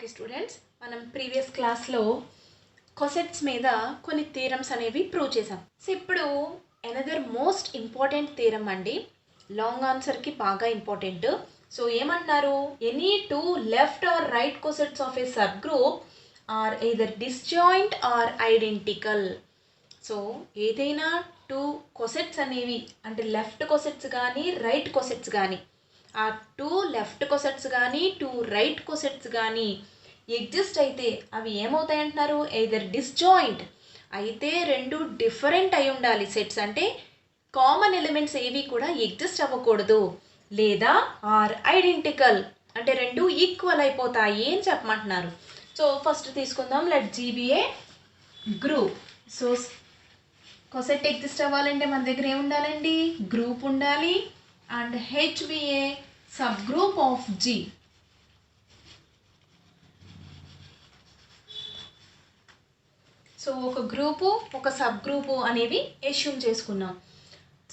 Okay students, మనం previous క్లాస్లో cosets మీద కొన్ని థీరమ్స్ అనేవి ప్రూవ్ చేసాం. సో ఇప్పుడు ఎనదర్ మోస్ట్ ఇంపార్టెంట్ థీరమ్ అండి, లాంగ్ ఆన్సర్కి బాగా ఇంపార్టెంట్. సో ఏమంటున్నారు, any two left or right cosets of a sub group or either disjoint or identical. So ఏదైనా టూ కొసెట్స్ అనేవి అంటే లెఫ్ట్ కొసెట్స్ కానీ రైట్ కొసెట్స్ కానీ, ఆ టూ లెఫ్ట్ కొసెట్స్ కానీ టూ రైట్ కొసెట్స్ కానీ ఎగ్జిస్ట్ అయితే అవి ఏమవుతాయి అంటున్నారు, ఎయిదర్ డిస్జాయింట్ అయితే రెండు డిఫరెంట్ అయి ఉండాలి సెట్స్, అంటే కామన్ ఎలిమెంట్స్ ఏవి కూడా ఎగ్జిస్ట్ అవ్వకూడదు, లేదా ఆర్ ఐడెంటికల్ అంటే రెండు ఈక్వల్ అయిపోతాయి అని చెప్పమంటున్నారు. సో ఫస్ట్ తీసుకుందాం, let G be a group. So coset exist అవ్వాలంటే మన దగ్గర ఏముండాలండి, గ్రూప్ ఉండాలి and H be a subgroup of G. So ఒక గ్రూపు ఒక సబ్ గ్రూపు అనేవి ఎష్యూమ్ చేసుకున్నాం.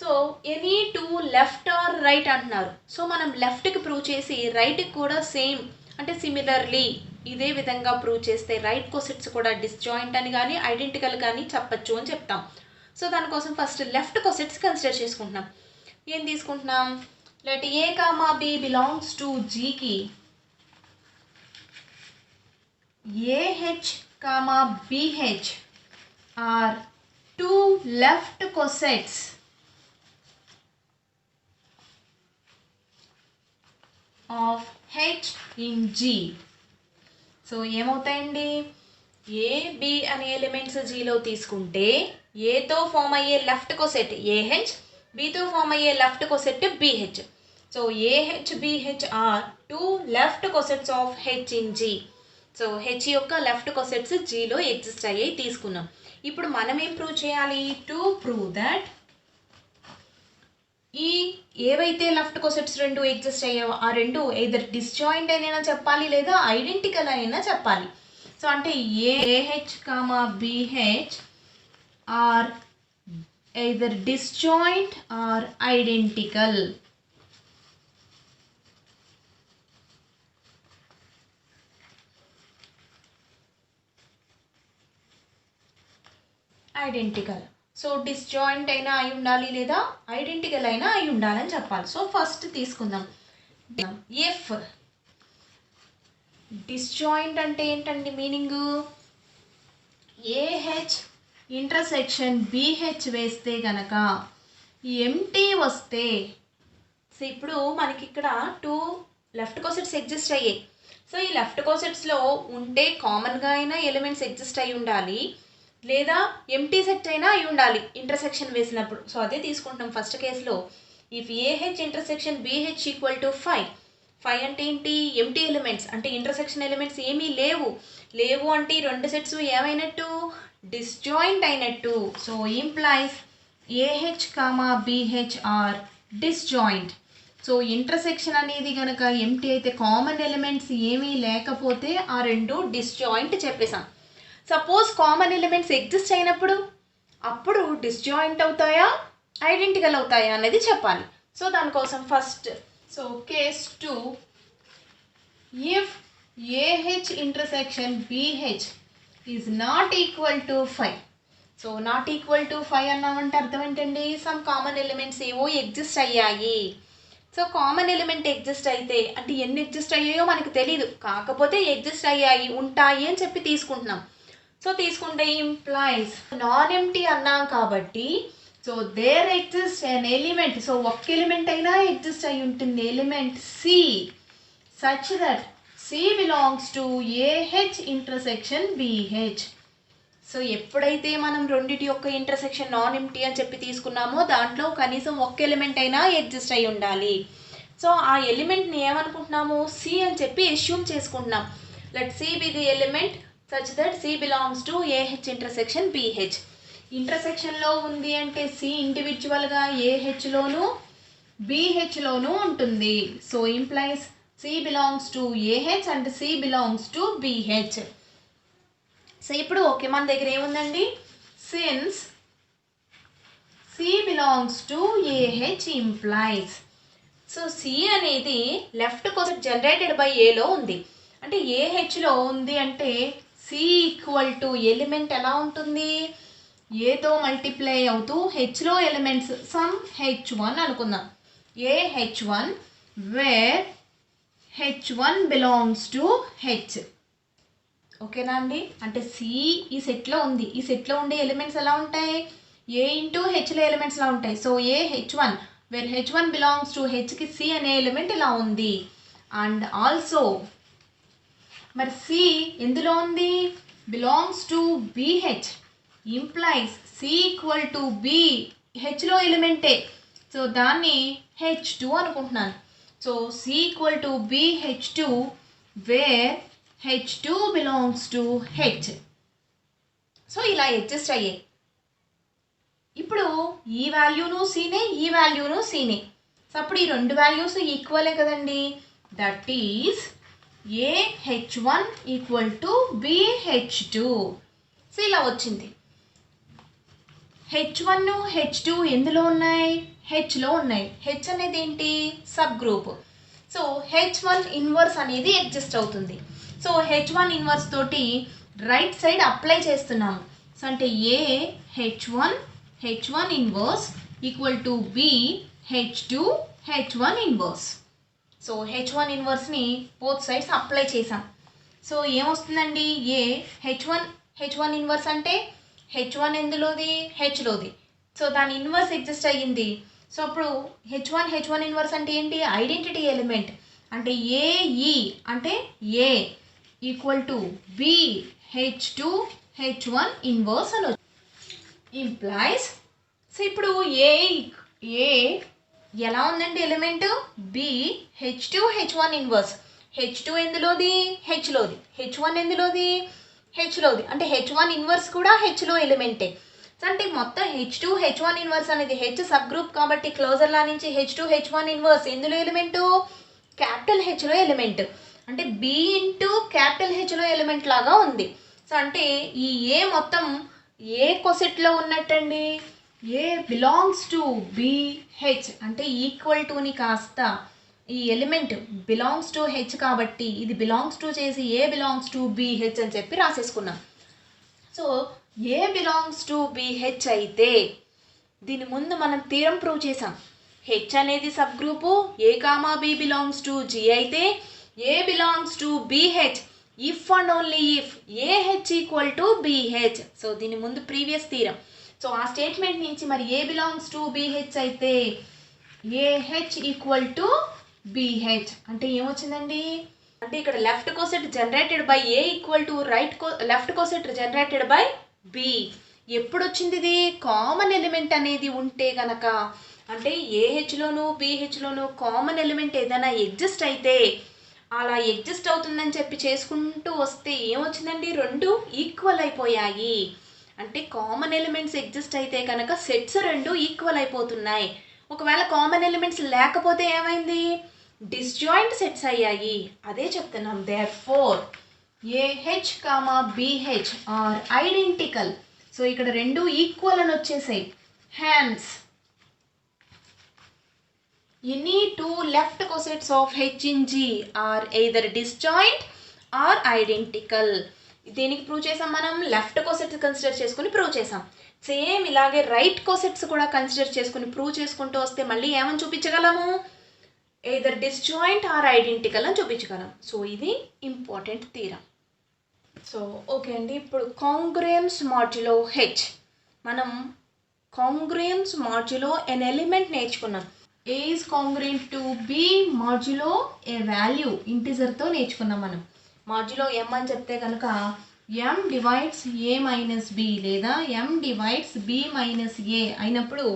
So any two left or right అంటున్నారు. సో మనం లెఫ్ట్కి ప్రూవ్ చేసి రైట్కి కూడా సేమ్ అంటే సిమిలర్లీ ఇదే విధంగా ప్రూవ్ చేస్తే రైట్ కొసెట్స్ కూడా డిస్జాయింట్ అని కానీ ఐడెంటికల్ కానీ చెప్పచ్చు అని చెప్తాం. సో దానికోసం ఫస్ట్ లెఫ్ట్ కొసెట్స్ కన్సిడర్ చేసుకుంటున్నాం. ఏం తీసుకుంటున్నాం, let A comma B belongs to G की AH comma BH are two left cosets of H in G. So ఏమవుతాయండి, ఏ బి అనే ఎలిమెంట్స్ జీలో తీసుకుంటే ఏతో ఫామ్ అయ్యే లెఫ్ట్ కొసెట్ ఏహెచ్, బీతో ఫామ్ అయ్యే left coset b H. So a H b H are two left cosets of H in G. So H యొక్క లెఫ్ట్ కొసెట్స్ జీలో ఎగ్జిస్ట్ అయ్యాయి తీసుకున్నాం. ఇప్పుడు మనం ఏం ప్రూవ్ చేయాలి, టు ప్రూవ్ దట్ ఈ ఏవైతే లెఫ్ట్ కొసెట్స్ రెండు ఎగ్జిస్ట్ అయ్యావో ఆ రెండు ఎయిదర్ డిస్జాయింట్ అయినా చెప్పాలి లేదా ఐడెంటికల్ అయినా చెప్పాలి. సో అంటే a H comma b H are either disjoint or identical. Identical. So disjoint అయినా అయి ఉండాలి లేదా ఐడెంటికల్ అయినా అయి ఉండాలని చెప్పాలి. సో ఫస్ట్ తీసుకుందాం, ఎఫ్ డిస్జాయింట్ అంటే ఏంటండి మీనింగ్, ఏహెచ్ ఇంటర్సెక్షన్ బీహెచ్ వేస్తే గనక ఎంటీ వస్తే, సో ఇప్పుడు మనకి ఇక్కడ టూ లెఫ్ట్ కొసెట్స్ ఎగ్జిస్ట్ అయ్యాయి. సో ఈ లెఫ్ట్ కొసెట్స్లో ఉంటే కామన్గా అయినా ఎలిమెంట్స్ ఎగ్జిస్ట్ అయి ఉండాలి లేదా ఎంటీ సెట్ అయినా అయి ఉండాలి ఇంటర్సెక్షన్ వేసినప్పుడు. సో అదే తీసుకుంటాం ఫస్ట్ కేసులో. If a H intersection b H equal to 5, 5 అంటే ఏంటి, ఎంటీ ఎలిమెంట్స్ అంటే ఇంటర్సెక్షన్ ఎలిమెంట్స్ ఏమీ లేవు అంటే ఈ రెండు సెట్స్ ఏమైనట్టు, డిస్జాయింట్ అయినట్టు. So implies a H comma b H are disjoint. So intersection అనేది కనుక ఎంటీ అయితే కామన్ ఎలిమెంట్స్ ఏమీ లేకపోతే ఆ రెండు డిస్జాయింట్ చెప్పేసాం. సపోజ్ కామన్ ఎలిమెంట్స్ ఎగ్జిస్ట్ అయినప్పుడు అప్పుడు డిస్జాయింట్ అవుతాయా ఐడెంటికల్ అవుతాయా అనేది చెప్పాలి. సో దానికోసం first, so case 2, if a H intersection b H is not equal to 5. So not equal to 5 అన్నామంటే అర్థం ఏంటండి, సమ్ కామన్ ఎలిమెంట్స్ ఏవో ఎగ్జిస్ట్ అయ్యాయి. సో కామన్ ఎలిమెంట్ ఎగ్జిస్ట్ అయితే అంటే ఎన్ని ఎగ్జిస్ట్ అయ్యాయో మనకు తెలీదు, కాకపోతే ఎగ్జిస్ట్ అయ్యాయి ఉంటాయి అని చెప్పి తీసుకుంటున్నాం. సో తీసుకుంటే ఇంప్లైస్ నాన్ ఎంటీ అన్నాం కాబట్టి so there exist an element, so ఒక్క ఎలిమెంట్ అయినా ఎగ్జిస్ట్ అయి ఉంటుంది element c, such that c belongs to a H intersection b H. So ఎప్పుడైతే మనం రెండిటి యొక్క ఇంటర్సెక్షన్ నాన్ ఎంటీ అని చెప్పి తీసుకున్నామో దాంట్లో కనీసం ఒక్క ఎలిమెంట్ అయినా ఎగ్జిస్ట్ అయి ఉండాలి. సో ఆ ఎలిమెంట్ని ఏమనుకుంటున్నాము, సి అని చెప్పి ఎష్యూమ్ చేసుకుంటున్నాం. Let see be the element such that C belongs to AH intersection BH. ఇంటర్సెక్షన్లో ఉంది అంటే C ఇండివిజువల్గా AHలోను BHలోను ఉంటుంది. So implies C belongs to AH and C belongs to BH. So ఇప్పుడు ఓకే, మన దగ్గర ఏముందండి, since C belongs to AH implies. So C అనేది left coset generated by ఏలో ఉంది. అంటే ఏ హెచ్లో ఉంది అంటే సి ఈక్వల్ టు ఎలిమెంట్ ఎలా ఉంటుంది, ఏతో మల్టిప్లై అవుతూ హెచ్లో ఎలిమెంట్స్ సమ్ H1 అనుకుందాం. A H1 where H1 belongs to H. ఓకేనా అండి? అంటే సి ఈ సెట్లో ఉంది. ఈ సెట్లో ఉండే ఎలిమెంట్స్ ఎలా ఉంటాయి, ఏ ఇంటూ హెచ్లో ఎలిమెంట్స్ ఎలా ఉంటాయి. So a H1 where H1 belongs to హెచ్కి సి అనే ఎలిమెంట్ ఇలా ఉంది. అండ్ ఆల్సో మరి సి ఎందులో ఉంది, belongs to BH implies c equal to b హెచ్లో ఎలిమెంటే. సో దాన్ని H2 అనుకుంటున్నాను. So c equal to BH2 where H2 belongs to H. So ఇలా అడ్జస్ట్ అయ్యాయి. ఇప్పుడు ఈ వాల్యూను సీనే, ఈ వాల్యూను సీనే. సో అప్పుడు ఈ రెండు వాల్యూస్ ఈక్వలే కదండి. That is a H1 equal to BH2. So ఇలా వచ్చింది. H1 H2 ఎందులో ఉన్నాయి, హెచ్లో ఉన్నాయి. హెచ్ అనేది ఏంటి, subgroup. So H1 inverse అనేది ఎగ్జిస్ట్ అవుతుంది. సో H1 ఇన్వర్స్ తోటి రైట్ సైడ్ అప్లై చేస్తున్నాము. సో అంటే a H1 inverse equal to b H1 inverse. So H1 ఇన్వర్స్ని బోత్ సైడ్స్ అప్లై చేసాం. సో ఏమొస్తుందండి, ఏ H1 ఇన్వర్స్ అంటే H1 ఎందులోది, హెచ్లోది. సో దాని ఇన్వర్స్ ఎగ్జిస్ట్ అయ్యింది. సో అప్పుడు H1 ఇన్వర్స్ అంటే ఏంటి, ఐడెంటిటీ ఎలిమెంట్. అంటే ఏఈ అంటే a equal to b H1 inverse అని ఇంప్లాయిస్. సో ఇప్పుడు ఏ ఎలా ఉందండి element, b H1 inverse. H2 ఎందులోది, హెచ్లోది. H1 ఎందులోది, హెచ్లోది. అంటే H1 ఇన్వర్స్ కూడా హెచ్లో ఎలిమెంటే. అంటే మొత్తం H1 ఇన్వర్స్ అనేది హెచ్ సబ్ గ్రూప్ కాబట్టి క్లోజర్లా నుంచి H1 ఇన్వర్స్ ఎందులో ఎలిమెంటు, క్యాపిటల్ హెచ్లో ఎలిమెంట్. అంటే బి ఇంటూ క్యాపిటల్ హెచ్లో ఎలిమెంట్ లాగా ఉంది. సో అంటే ఈ ఏ మొత్తం ఏ కొసెట్లో ఉన్నట్టండి, ఏ బిలాంగ్స్ టు BH అంటే ఈక్వల్ టుని కాస్త ఈ ఎలిమెంట్ బిలాంగ్స్ టు హెచ్ కాబట్టి ఇది బిలాంగ్స్ టు చేసి ఏ బిలాంగ్స్ టు BH అని చెప్పి రాసేసుకున్నాం. So A belongs to BH అయితే దీని ముందు మనం థీరం ప్రూవ్ చేసాం. హెచ్ అనేది subgroup, A comma B belongs to G అయితే A belongs to BH if and only if A H equal to BH. So దీని ముందు ప్రీవియస్ థీరం. సో ఆ స్టేట్మెంట్ నుంచి మరి ఏ బిలాంగ్స్ టు BH అయితే A H equal to BH అంటే ఏమొచ్చిందండి, అంటే ఇక్కడ left coset generated by A equal to left coset generated by b. ఎప్పుడు వచ్చింది ఇది, కామన్ ఎలిమెంట్ అనేది ఉంటే గనక, అంటే ఏహెచ్లోను BHలోను కామన్ ఎలిమెంట్ ఏదైనా ఎగ్జిస్ట్ అయితే అలా ఎగ్జిస్ట్ అవుతుందని చెప్పి చేసుకుంటూ వస్తే ఏమొచ్చిందండి, రెండు ఈక్వల్ అయిపోయాయి. అంటే కామన్ ఎలిమెంట్స్ ఎగ్జిస్ట్ అయితే కనుక సెట్స్ రెండు ఈక్వల్ అయిపోతున్నాయి. ఒకవేళ కామన్ ఎలిమెంట్స్ లేకపోతే ఏమైంది, డిస్జాయింట్ సెట్స్ అయ్యాయి. అదే చెప్తున్నాం. Therefore A H comma BH are identical. So ఇక్కడ రెండు ఈక్వల్ అని వచ్చేసాయి. Hence any two left cosets of H in G are either disjoint or identical. దేనికి ప్రూవ్ చేసాం మనం, లెఫ్ట్ కోసెట్స్ కన్సిడర్ చేసుకుని ప్రూవ్ చేసాం. సేమ్ ఇలాగే రైట్ కోసెట్స్ కూడా కన్సిడర్ చేసుకుని ప్రూవ్ చేసుకుంటూ వస్తే మళ్ళీ ఏమని చూపించగలము, ఎయిదర్ డిస్జాయింట్ ఆర్ ఐడెంటికల్ అని చూపించగలం. సో ఇది ఇంపార్టెంట్ థీరం. సో ఓకే అండి, ఇప్పుడు కాంగ్రుయెన్స్ మాడ్యులో H. మనం కాంగ్రుయెన్స్ మాడ్యులో ఎన్ ఎలిమెంట్ నేర్చుకున్నాం. A is congruent to B modulo a value ఇంటిజర్తో నేర్చుకున్నాం మనం. మాడ్యులో M అని చెప్తే కనుక M divides A minus B లేదా M divides B minus A అయినప్పుడు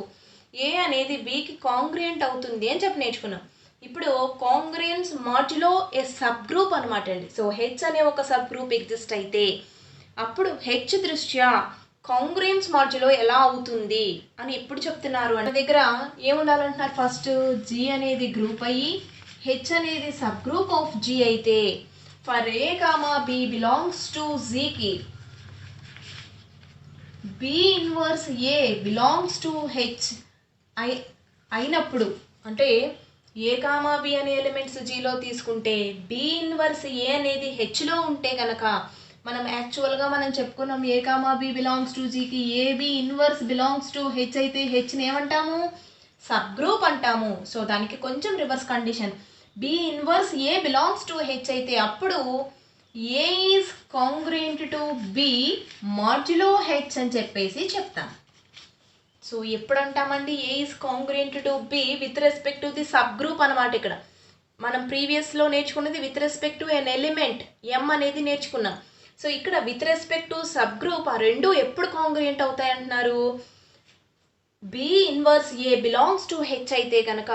A అనేది Bకి కాంగ్రుయెంట్ అవుతుంది అని చెప్పి నేర్చుకున్నాం. ఇప్పుడు congruence modulo a sub group అనమాట అండి. సో H అనే ఒక సబ్ గ్రూప్ ఎగ్జిస్ట్ అయితే అప్పుడు H దృష్ట్యా కాంగ్రుయెన్స్ మాడ్యులో ఎలా అవుతుంది అని ఎప్పుడు చెప్తున్నారు అంటే దగ్గర ఏముండాలంటున్నారు, ఫస్ట్ G అనేది గ్రూప్ అయ్యి H అనేది సబ్ గ్రూప్ ఆఫ్ G అయితే for A comma B belongs to Zకి B inverse A belongs to H అయినప్పుడు, అంటే ఏ కామా బి అనే ఎలిమెంట్స్ జీలో తీసుకుంటే బి ఇన్వర్స్ ఏ అనేది హెచ్లో ఉంటే కనుక మనం యాక్చువల్గా మనం చెప్పుకున్నాం A comma B belongs to జీకి A B inverse belongs to H అయితే హెచ్ని ఏమంటాము సబ్ గ్రూప్ అంటాము. సో దానికి కొంచెం reverse condition, B inverse A belongs to H అయితే అప్పుడు A is congruent to B modulo H అని చెప్పేసి చెప్తాం. సో ఎప్పుడు అంటామండి A is congruent to B with respect to the subgroup అనమాట. ఇక్కడ మనం ప్రీవియస్లో నేర్చుకున్నది with respect to an element M అనేది నేర్చుకున్నాం. సో ఇక్కడ with respect to subgroup ఆ రెండు ఎప్పుడు కాంగ్రుయెంట్ అవుతాయి అంటున్నారు, B inverse A belongs to H అయితే కనుక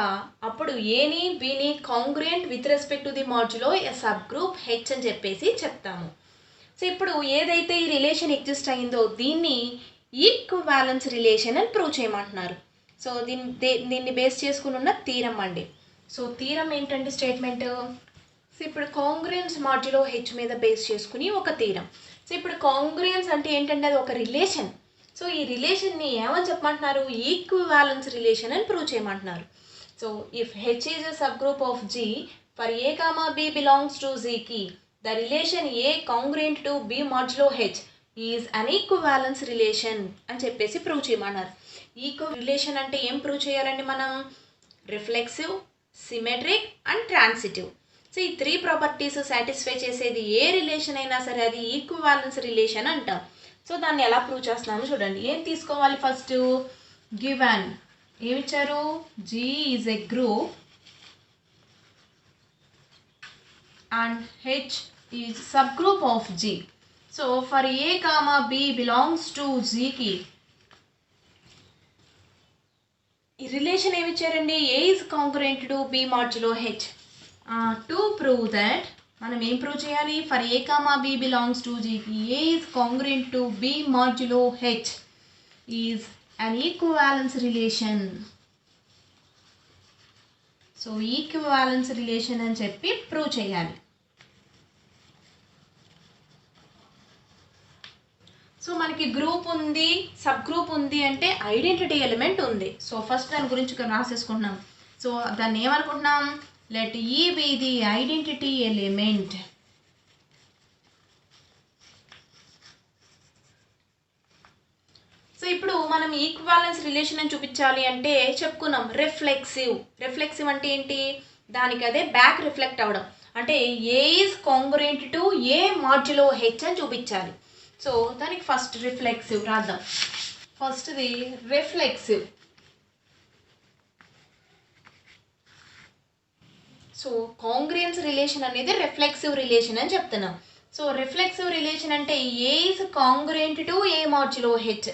అప్పుడు ఏని బిని congruent with respect to the modulo a sub group H అని చెప్పేసి చెప్తాము. సో ఇప్పుడు ఏదైతే ఈ రిలేషన్ ఎగ్జిస్ట్ అయిందో దీన్ని ఈక్వివాలెన్స్ రిలేషన్ అని ప్రూవ్ చేయమంటున్నారు. సో దీన్ని బేస్ చేసుకుని ఉన్న థీరం అండి. సో థీరం ఏంటంటే స్టేట్మెంట్, సో ఇప్పుడు కాంగ్రుయెన్స్ మాడ్యులో హెచ్ మీద బేస్ చేసుకుని ఒక థీరం. సో ఇప్పుడు కాంగ్రుయెన్స్ అంటే ఏంటంటే అది ఒక రిలేషన్. సో ఈ రిలేషన్ని ఏమని చెప్పమంటున్నారు, ఈక్వివాలెన్స్ రిలేషన్ అని ప్రూవ్ చేయమంటున్నారు. So if H is a subgroup of G for A comma B belongs to జీకి the relation A congruent to B modulo H is an equivalence relation అని చెప్పేసి prove చేయమన్నారు. Relation అంటే ఏం prove చేయాలండి మనం, reflexive, symmetric and transitive. So ఈ 3 properties satisfy చేసేది ఏ రిలేషన్ అయినా సరే అది ఈక్వివాలెన్స్ రిలేషన్ అంటాం. సో దాన్ని ఎలా ప్రూవ్ చేస్తున్నామో చూడండి. ఏం తీసుకోవాలి, ఫస్ట్ గివెన్ ఏమిచ్చారు, G is a group and H is sub group of G. So for A comma B belongs to జీకి ఈ రిలేషన్ ఏమి ఇచ్చారండి, A is congruent to B modulo H. To prove that మనం ఏం prove చేయాలి, for A comma B belongs to జీకి A is congruent to B modulo H is an equivalence relation. So equivalence relation అని చెప్పి prove చేయాలి. So మనకి group ఉంది, sub group ఉంది అంటే ఐడెంటిటీ ఎలిమెంట్ ఉంది. సో ఫస్ట్ దాని గురించి రాసేసుకుంటున్నాం. సో దాన్ని ఏమనుకుంటున్నాం, లెట్ ఈ be the identity element. So ఇప్పుడు మనం ఈక్వివాలెన్స్ రిలేషన్ అని చూపించాలి అంటే చెప్పుకున్నాం రిఫ్లెక్సివ్. రిఫ్లెక్సివ్ అంటే ఏంటి, దానికి అదే బ్యాక్ రిఫ్లెక్ట్ అవ్వడం అంటే A is congruent to A modulo H అని చూపించాలి. సో దానికి ఫస్ట్ రిఫ్లెక్సివ్ రాద్దాం. ఫస్ట్ది రిఫ్లెక్సివ్. సో కాంగ్రుయెన్స్ రిలేషన్ అనేది రిఫ్లెక్సివ్ రిలేషన్ అని చెప్తున్నాం. సో రిఫ్లెక్సివ్ రిలేషన్ అంటే A is congruent to A modulo H.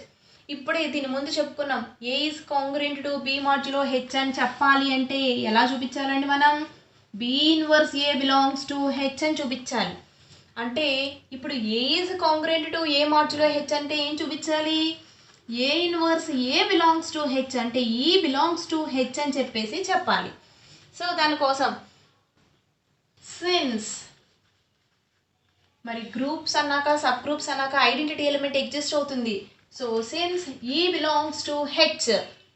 ఇప్పుడే దీని ముందు చెప్పుకున్నాం A is congruent to B modulo H అని చెప్పాలి అంటే ఎలా చూపించాలండి మనం, B inverse A belongs to H అని చూపించాలి. అంటే ఇప్పుడు A is congruent to A modulo H అంటే ఏం చూపించాలి, ఏ inverse A belongs to H అంటే ఈ బిలాంగ్స్ టు హెచ్ అని చెప్పేసి చెప్పాలి. సో దానికోసం సిన్స్ మరి గ్రూప్స్ అన్నాక సబ్ గ్రూప్స్ అన్నాక ఐడెంటిటీ ఎలిమెంట్ ఎగ్జిస్ట్ అవుతుంది. సో సిన్స్ ఈ బిలాంగ్స్ టు హెచ్,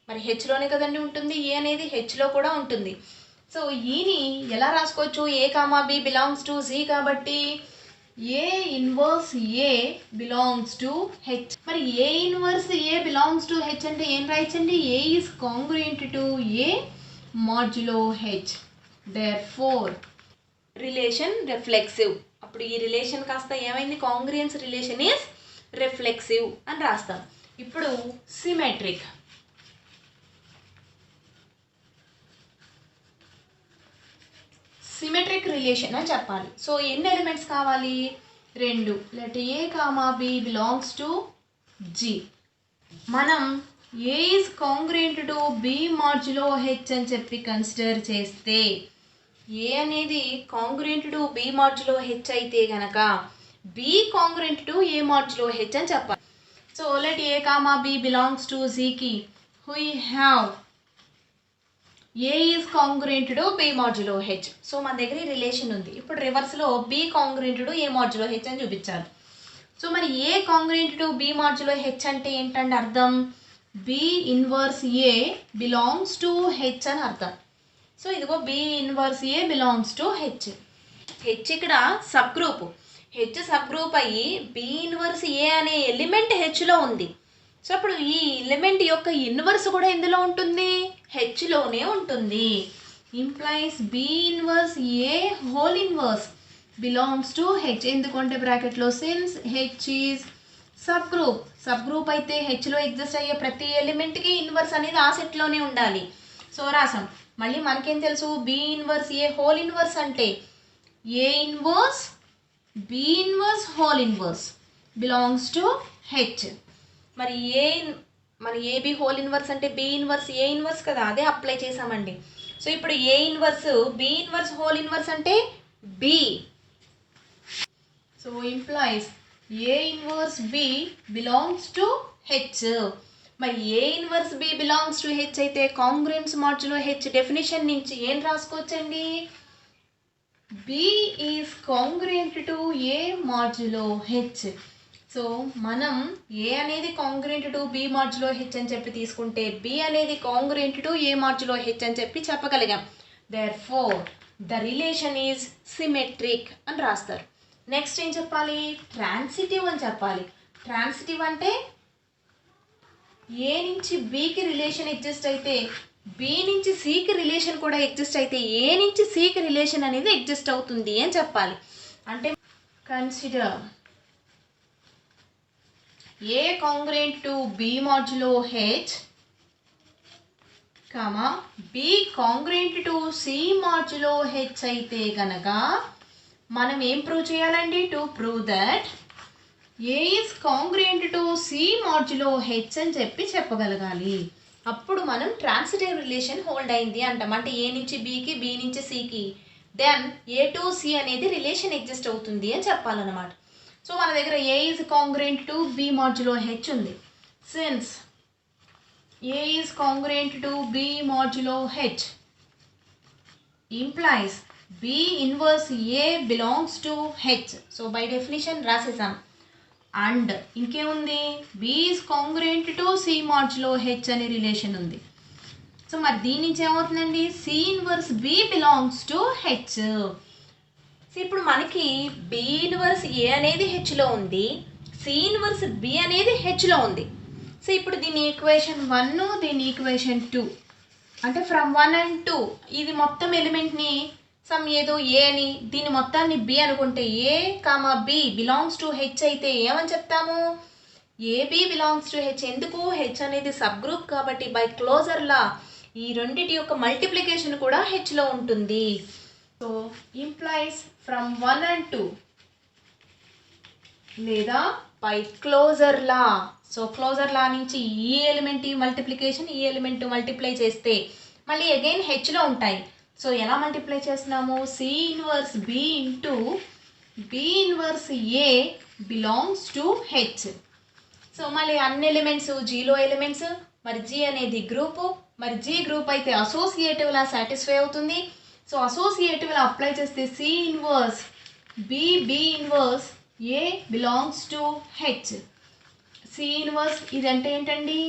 మరి హెచ్లోనే కదండి ఉంటుంది, ఏ అనేది హెచ్లో కూడా ఉంటుంది. సో ఈని ఎలా రాసుకోవచ్చు, A comma B belongs to G కాబట్టి A inverse A belongs to H. మరి A inverse A belongs to H అంటే ఏం రాయచ్చండి, A is congruent to A modulo H. Therefore relation reflexive. అప్పుడు ఈ రిలేషన్ కాస్త ఏమైంది, కాంగ్రుయెన్స్ రిలేషన్ ఈజ్ రిఫ్లెక్సివ్ అని రాస్తాం. ఇప్పుడు సిమెట్రిక్. సిమెట్రిక్ రిలేషన్ అని చెప్పాలి. సో ఎన్ని ఎలిమెంట్స్ కావాలి, 2. Let A comma B belongs to G. మనం A is congruent to B modulo H అని చెప్పి కన్సిడర్ చేస్తే ఏ అనేది congruent to B modulo H అయితే గనక B congruent to A modulo H అని చెప్పాలి. So let A comma B belongs to జీకి we have A is congruent to B modulo H. So మన దగ్గర ఈ రిలేషన్ ఉంది. ఇప్పుడు రివర్స్లో B congruent to A modulo H అని చూపించాలి. సో మరి A congruent to B modulo H అంటే ఏంటంటే అర్థం, B inverse A belongs to H అని అర్థం. సో ఇదిగో B inverse A belongs to H. H ఇక్కడ subgroup. H subgroup అయ్యి బి ఇన్వర్స్ ఏ అనే ఎలిమెంట్ హెచ్లో ఉంది. సో అప్పుడు ఈ ఎలిమెంట్ యొక్క ఇన్వర్స్ కూడా ఎందులో ఉంటుంది? హెచ్లోనే ఉంటుంది. Implies B inverse A whole inverse belongs to H. ఎందుకంటే బ్రాకెట్లో since H is sub group. Sub group అయితే హెచ్లో ఎగ్జిస్ట్ అయ్యే ప్రతి ఎలిమెంట్కి ఇన్వర్స్ అనేది ఆ సెట్లోనే ఉండాలి. సో రాసాం. మళ్ళీ మనకేం తెలుసు? బి ఇన్వర్స్ ఏ హోల్ ఇన్వర్స్ అంటే A inverse B inverse whole inverse belongs to H. మరి ఏబి హోల్ ఇన్వర్స్ అంటే బి ఇన్వర్స్ ఏ ఇన్వర్స్ కదా, అదే అప్లై చేసామండి. సో ఇప్పుడు A inverse B inverse whole inverse అంటే B. So implies A inverse B belongs to H. మరి A inverse B belongs to H అయితే congruence modulo H definition నుంచి ఏం రాసుకోవచ్చండి? B is congruent to A modulo H. So మనం A అనేది congruent to B modulo H అని చెప్పి తీసుకుంటే బి అనేది congruent to A modulo H అని చెప్పి చెప్పగలిగాం. Therefore the relation is symmetric అని రాస్తారు. నెక్స్ట్ ఏం చెప్పాలి? ట్రాన్సిటివ్ అని చెప్పాలి. ట్రాన్సిటివ్ అంటే ఏ నుంచి బికి రిలేషన్ ఎగ్జిస్ట్ అయితే బి నుంచి సికి రిలేషన్ కూడా ఎగ్జిస్ట్ అయితే ఏ నుంచి సికి రిలేషన్ అనేది ఎగ్జిస్ట్ అవుతుంది అని చెప్పాలి. అంటే consider A congruent to B modulo H B congruent to C modulo H అయితే కనుక మనం ఏం ప్రూవ్ చేయాలండి? To prove that A is congruent to C modulo H అని చెప్పి చెప్పగలగాలి. అప్పుడు మనం ట్రాన్సిటివ్ రిలేషన్ హోల్డ్ అయింది అంటాం. అంటే ఏ నుంచి బికి బి నుంచి సికి దెన్ ఏ టు సి అనేది రిలేషన్ ఎగ్జిస్ట్ అవుతుంది అని చెప్పాలన్నమాట. సో మన దగ్గర A is congruent to B modulo H ఉంది. Since A is congruent to B modulo H implies B inverse A belongs to H. So by definition రాసేసాం. And ఇంకేముంది? B is congruent to C modulo H అనే relation ఉంది. So మరి దీని నుంచి ఏమవుతుందండి? C inverse B belongs to H. So ఇప్పుడు మనకి బి ఇన్వర్స్ ఏ అనేది హెచ్లో ఉంది, సి ఇన్వర్స్ బి అనేది హెచ్లో ఉంది. సో ఇప్పుడు దీని ఈక్వేషన్ 1 దీని ఈక్వేషన్ 2 అంటే ఫ్రమ్ 1 and 2 ఇది మొత్తం ఎలిమెంట్ని సమ్ ఏదో ఏ అని దీని మొత్తాన్ని బి అనుకుంటే A comma B belongs to H అయితే ఏమని చెప్తాము? A B belongs to H. ఎందుకు? హెచ్ అనేది సబ్ గ్రూప్ కాబట్టి బై క్లోజర్ లా ఈ రెండిటి యొక్క మల్టిప్లికేషన్ కూడా హెచ్లో ఉంటుంది. సో ఇంప్లైస్ ఫ్రమ్ 1 and 2 లేదా by closure law. So closure law నుంచి ఈ ఎలిమెంట్ మల్టిప్లికేషన్ ఈ ఎలిమెంట్ మల్టిప్లై చేస్తే మళ్ళీ అగైన్ హెచ్లో ఉంటాయి. సో ఎలా మల్టిప్లై చేస్తున్నాము? C inverse b into b inverse A belongs to H. So మళ్ళీ అన్ని ఎలిమెంట్స్ జీలో ఎలిమెంట్స్. మరి జీ అనేది గ్రూపు. మరి జీ గ్రూప్ అయితే అసోసియేటివ్లా సాటిస్ఫై అవుతుంది. సో అసోసియేటివ్లా అప్లై చేస్తే c inverse B inverse A belongs to H. C inverse ఇదంటే ఏంటండి?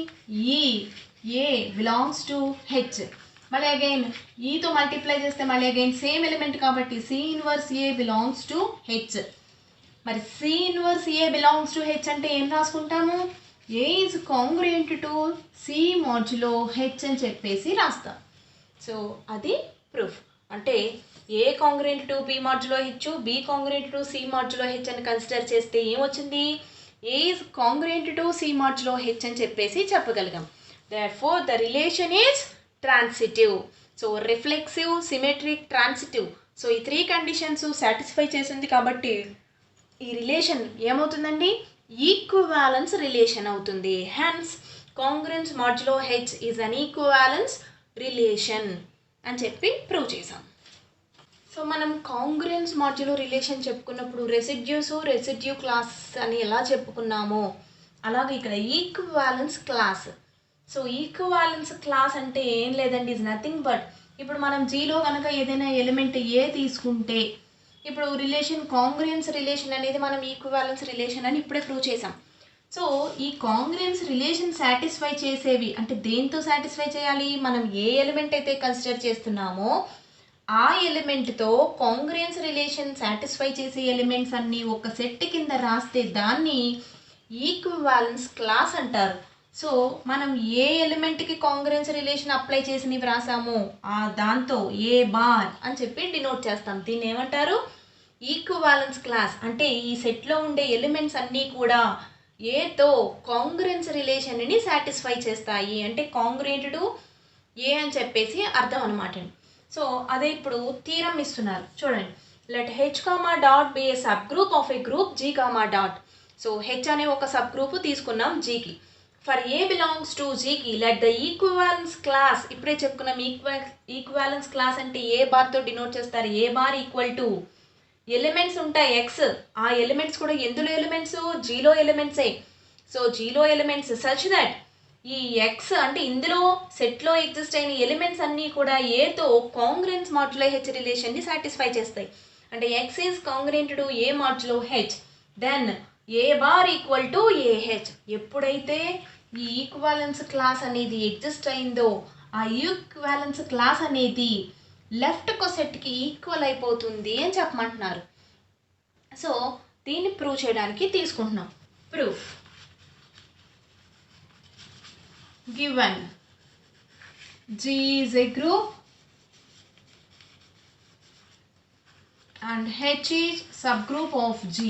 ఈ ఏ బిలాంగ్స్ టు హెచ్. మళ్ళీ అగైన్ ఈతో మల్టిప్లై చేస్తే మళ్ళీ అగైన్ సేమ్ ఎలిమెంట్ కాబట్టి C inverse A belongs to H. మరి C inverse A belongs to H అంటే ఏం రాసుకుంటాము? A is congruent to C modulo H అని చెప్పేసి రాస్తాం. సో అది ప్రూఫ్. అంటే A congruent to B modulo H, B congruent to C modulo H అని కన్సిడర్ చేస్తే ఏమొచ్చింది? A is congruent to C modulo H అని చెప్పేసి చెప్పగలిగాం. Therefore the relation is transitive. So reflexive, symmetric, transitive. So ఈ 3 conditions satisfy చేసింది కాబట్టి ఈ relation ఏమవుతుందండి? ఈక్వివాలెన్స్ రిలేషన్ అవుతుంది. Hence congruence modulo H is an equivalence relation అని చెప్పి ప్రూవ్ చేసాం. సో మనం కాంగ్రుయెన్స్ మాడ్యులో రిలేషన్ చెప్పుకున్నప్పుడు రెసిడ్యూ క్లాస్ అని ఎలా చెప్పుకున్నామో అలాగే ఇక్కడ equivalence class. So equivalence class అంటే ఏం లేదండి, ఈజ్ నథింగ్ బట్ ఇప్పుడు మనం జీలో కనుక ఏదైనా ఎలిమెంట్ ఏ తీసుకుంటే ఇప్పుడు రిలేషన్ కాంగ్రుయెన్స్ రిలేషన్ అనేది మనం ఈక్వివాలెన్స్ రిలేషన్ అని ఇప్పుడే ప్రూవ్ చేసాం. సో ఈ కాంగ్రెన్స్ రిలేషన్ సాటిస్ఫై చేసేవి అంటే దేంతో సాటిస్ఫై చేయాలి, మనం ఏ ఎలిమెంట్ అయితే కన్సిడర్ చేస్తున్నామో ఆ ఎలిమెంట్తో కాంగ్రెన్స్ రిలేషన్ సాటిస్ఫై చేసే ఎలిమెంట్స్ అన్నీ ఒక సెట్ కింద రాస్తే దాన్ని ఈక్వివాలెన్స్ క్లాస్ అంటారు. సో మనం ఏ ఎలిమెంట్కి కాంగ్రెన్స్ రిలేషన్ అప్లై చేసినవి రాసామో దాంతో ఏ బార్ అని చెప్పి డినోట్ చేస్తాం. దీన్ని ఏమంటారు, ఈక్వివాలెన్స్ క్లాస్. అంటే ఈ సెట్లో ఉండే ఎలిమెంట్స్ అన్నీ కూడా ఏతో కాంగ్రెన్స్ రిలేషన్ని సాటిస్ఫై చేస్తాయి, అంటే కాంగ్రెంట్ టు ఏ అని చెప్పేసి అర్థం అనమాట. సో అదే ఇప్పుడు థీరం ఇస్తున్నారు చూడండి. Let H comma dot be a sub group of a group G comma dot. So H అనే ఒక సబ్ గ్రూప్ తీసుకున్నాం జీకి. ఫర్ ఏ బిలాంగ్స్ టు జీకి లెట్ ద ఈక్వివాలెన్స్ క్లాస్, ఇప్పుడే చెప్పుకున్నాం ఈక్వివాలెన్స్ క్లాస్ అంటే ఏ బార్తో డినోట్ చేస్తారు. A bar equal to elements ఉంటాయి ఎక్స్, ఆ ఎలిమెంట్స్ కూడా ఎందులో ఎలిమెంట్స్, జీలో ఎలిమెంట్సే. సో జీలో ఎలిమెంట్స్ సచ్ దట్ ఈ ఎక్స్ అంటే ఇందులో సెట్లో ఎగ్జిస్ట్ అయిన ఎలిమెంట్స్ అన్నీ కూడా ఏతో కాంగ్రెన్స్ మాడ్యులో హెచ్ రిలేషన్ని సాటిస్ఫై చేస్తాయి. అంటే X is congruent to A modulo H, then a bar equal to a H. ఎప్పుడైతే ఈ ఈక్వాలెన్స్ క్లాస్ అనేది ఎగ్జిస్ట్ అయిందో ఆ ఈక్వాలెన్స్ క్లాస్ అనేది లెఫ్ట్ కొసెట్కి ఈక్వల్ అయిపోతుంది అని చెప్పమంటున్నారు. సో దీన్ని ప్రూవ్ చేయడానికి తీసుకుంటున్నాం. Proof given G is a group and H is subgroup of G.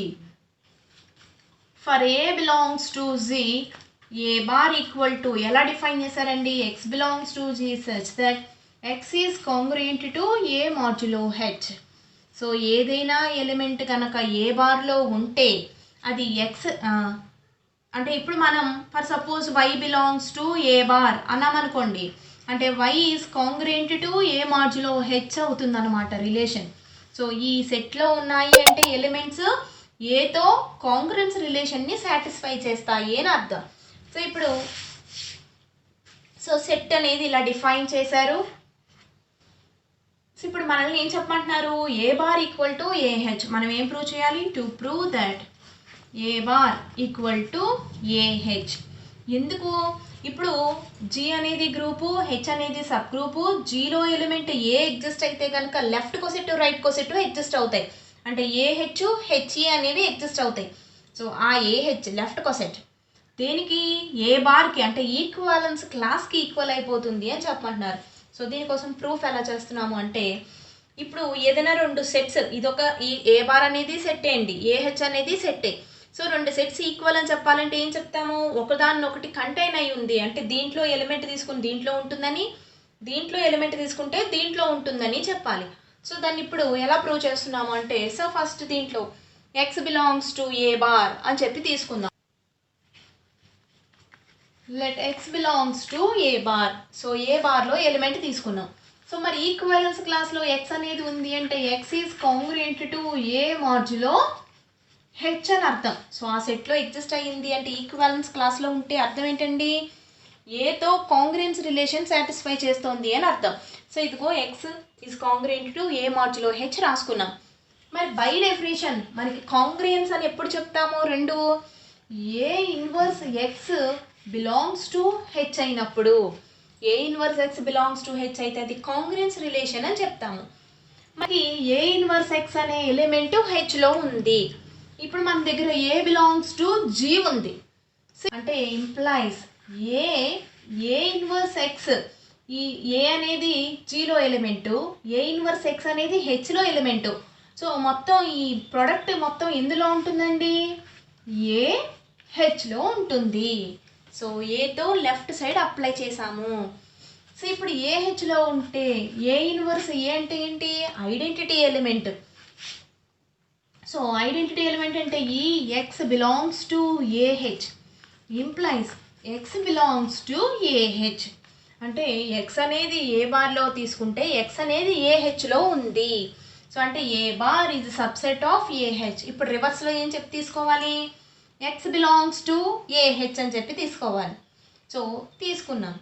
For A belongs to Z, A bar equal to ఎలా డిఫైన్ చేశారండి, X belongs to G such that X is congruent to A modulo H. So ఏదైనా element కనుక A బార్లో ఉంటే అది X అంటే ఇప్పుడు మనం for suppose Y belongs to A bar అన్నామనుకోండి, అంటే Y is congruent to A modulo H అవుతుంది అనమాట రిలేషన్. సో ఈ సెట్లో ఉన్నాయి అంటే ఎలిమెంట్స్ ఏతో కాంగ్రెన్స్ రిలేషన్ని సాటిస్ఫై చేస్తాయి అని అర్థం. సో ఇప్పుడు సెట్ అనేది ఇలా డిఫైన్ చేశారు. సో ఇప్పుడు మనల్ని ఏం చెప్పమంటున్నారు, ఏ బార్ ఈక్వల్ టు ఏహెచ్. మనం ఏం ప్రూవ్ చేయాలి, to prove that A bar equal to AH. ఎందుకు, ఇప్పుడు జీ అనేది గ్రూపు, హెచ్ అనేది సబ్ గ్రూపు. జీలో ఎలిమెంట్ ఏ ఎగ్జిస్ట్ అయితే కనుక left coset right coset exist అవుతాయి, అంటే ఏహెచ్ హెచ్ఏ అనేవి ఎగ్జిస్ట్ అవుతాయి. సో ఆ ఏహెచ్ లెఫ్ట్ కొసెట్ దేనికి, ఏ బార్కి అంటే ఈక్వాలెన్స్ క్లాస్కి ఈక్వల్ అయిపోతుంది అని చెప్పమంటున్నారు. సో దీనికోసం ప్రూఫ్ ఎలా చేస్తున్నాము అంటే, ఇప్పుడు ఏదైనా రెండు సెట్స్, ఇదొక ఈ ఏ బార్ అనేది సెట్టే అండి, ఏహెచ్ అనేది సెట్టే. సో రెండు సెట్స్ ఈక్వల్ అని చెప్పాలంటే ఏం చెప్తాము, ఒకదాన్ని ఒకటి కంటైన్ అయి ఉంది అంటే దీంట్లో ఎలిమెంట్ తీసుకుని దీంట్లో ఉంటుందని, దీంట్లో ఎలిమెంట్ తీసుకుంటే దీంట్లో ఉంటుందని చెప్పాలి. సో దాన్ని ఇప్పుడు ఎలా ప్రూవ్ చేస్తున్నాము అంటే, సో ఫస్ట్ దీంట్లో X belongs to A bar అని చెప్పి తీసుకుందాం. Let X belongs to A bar. So A బార్లో ఎలిమెంట్ తీసుకున్నాం. సో మరి ఈక్వలెన్స్ క్లాస్లో ఎక్స్ అనేది ఉంది అంటే X is congruent to A modulo H అని అర్థం. సో ఆ సెట్లో ఎగ్జిస్ట్ అయ్యింది అంటే ఈక్వాలెన్స్ క్లాస్లో ఉంటే అర్థం ఏంటండి, ఏతో కాంగ్రెన్స్ రిలేషన్ సాటిస్ఫై చేస్తోంది అని అర్థం. సో ఇదిగో X is congruent to A modulo H రాసుకున్నాం. మరి బై డెఫినేషన్ మనకి కాంగ్రియన్స్ అని ఎప్పుడు చెప్తాము, రెండు A inverse X belongs to H అయినప్పుడు, A inverse X belongs to H అయితే అది కాంగ్రెన్స్ రిలేషన్ అని చెప్తాము. మరి ఏ ఇన్వర్స్ ఎక్స్ అనే ఎలిమెంట్ హెచ్లో ఉంది. ఇప్పుడు మన దగ్గర ఏ బిలాంగ్స్ టు జీ ఉంది అంటే ఇంప్లైస్ ఏ ఇన్వర్స్ ఎక్స్, ఈ ఏ అనేది జీలో ఎలిమెంటు, ఏ ఇన్వర్స్ ఎక్స్ అనేది హెచ్లో ఎలిమెంటు. సో మొత్తం ఈ ప్రోడక్ట్ మొత్తం ఎందులో ఉంటుందండి, ఏ హెచ్లో ఉంటుంది. సో ఏతో లెఫ్ట్ సైడ్ అప్లై చేసాము. సో ఇప్పుడు ఏ హెచ్లో ఉంటే ఏ ఇన్వర్స్ ఏ అంటే ఏంటి, identity element. So identity element అంటే ఈ X belongs to AH implies X belongs to AH. అంటే ఎక్స్ అనేది ఏ బార్లో తీసుకుంటే ఎక్స్ అనేది ఏహెచ్లో ఉంది. సో అంటే A bar is subset of AH. ఇప్పుడు రివర్స్లో ఏం చెప్పి తీసుకోవాలి, ఎక్స్ బిలాంగ్స్ టు ఏహెచ్ అని చెప్పి తీసుకోవాలి. సో తీసుకున్నాం.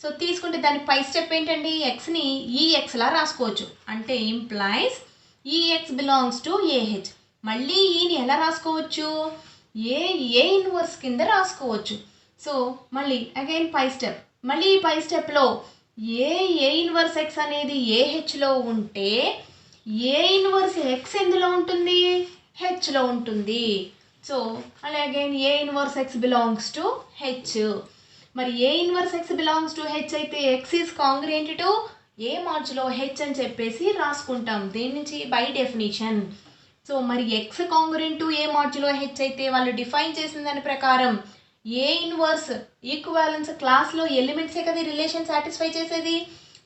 సో తీసుకుంటే దాని పై స్టెప్ ఏంటండి, ఎక్స్ని ఈఎక్స్లా రాసుకోవచ్చు. అంటే implies EX belongs to AH. మళ్ళీ ఈని ఎలా రాసుకోవచ్చు, ఏ ఇన్వర్స్ కింద రాసుకోవచ్చు. సో మళ్ళీ అగైన్ పై స్టెప్, మళ్ళీ ఈ పై స్టెప్లో ఏ ఇన్వర్స్ ఎక్స్ అనేది ఏహెచ్లో ఉంటే ఏ ఇన్వర్స్ ఎక్స్ ఎందులో ఉంటుంది, హెచ్లో ఉంటుంది. సో మళ్ళీ again A inverse X belongs to H. మరి A inverse X belongs to H అయితే X is congruent to A మార్చులో హెచ్ అని చెప్పేసి రాసుకుంటాం, దీని నుంచి బై డెఫినిషన్. సో మరి ఎక్స్ కాంగ్రుయెంట్ టు ఏ మార్చులో హెచ్ అయితే వాళ్ళు డిఫైన్ చేసిన దాని ప్రకారం ఏ ఇన్వర్స్ ఈక్వాలెన్స్ క్లాస్లో ఎలిమెంట్సే కదా రిలేషన్ సాటిస్ఫై చేసేది.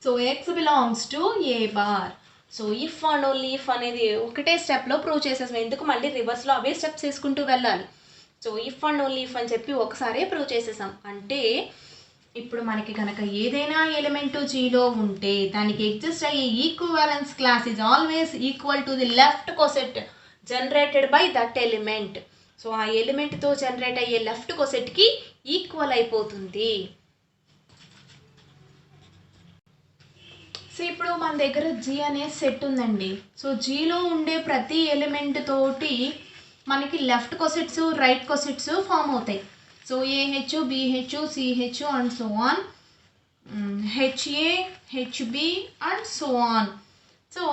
So X belongs to A bar. So if and only if అనేది ఒకటే స్టెప్లో ప్రూవ్ చేసేసాం, ఎందుకు మళ్ళీ రివర్స్లో అవే స్టెప్స్ వేసుకుంటూ వెళ్ళాలి. So if and only if అని చెప్పి ఒకసారే ప్రూవ్ చేసేసాం. అంటే ఇప్పుడు మనకి కనుక ఏదైనా ఎలిమెంట్ జీలో ఉంటే దానికి ఎగ్జిస్ట్ అయ్యే equivalence class is always equal to the left coset generated by that element. So ఆ ఎలిమెంట్తో జనరేట్ అయ్యే లెఫ్ట్ కోసెట్కి ఈక్వల్ అయిపోతుంది. సో ఇప్పుడు మన దగ్గర జీ అనే సెట్ ఉందండి. సో జీలో ఉండే ప్రతి ఎలిమెంట్ తోటి మనకి left cosets right cosets form అవుతాయి. So AH BH CH and so on, HA HB and so on. So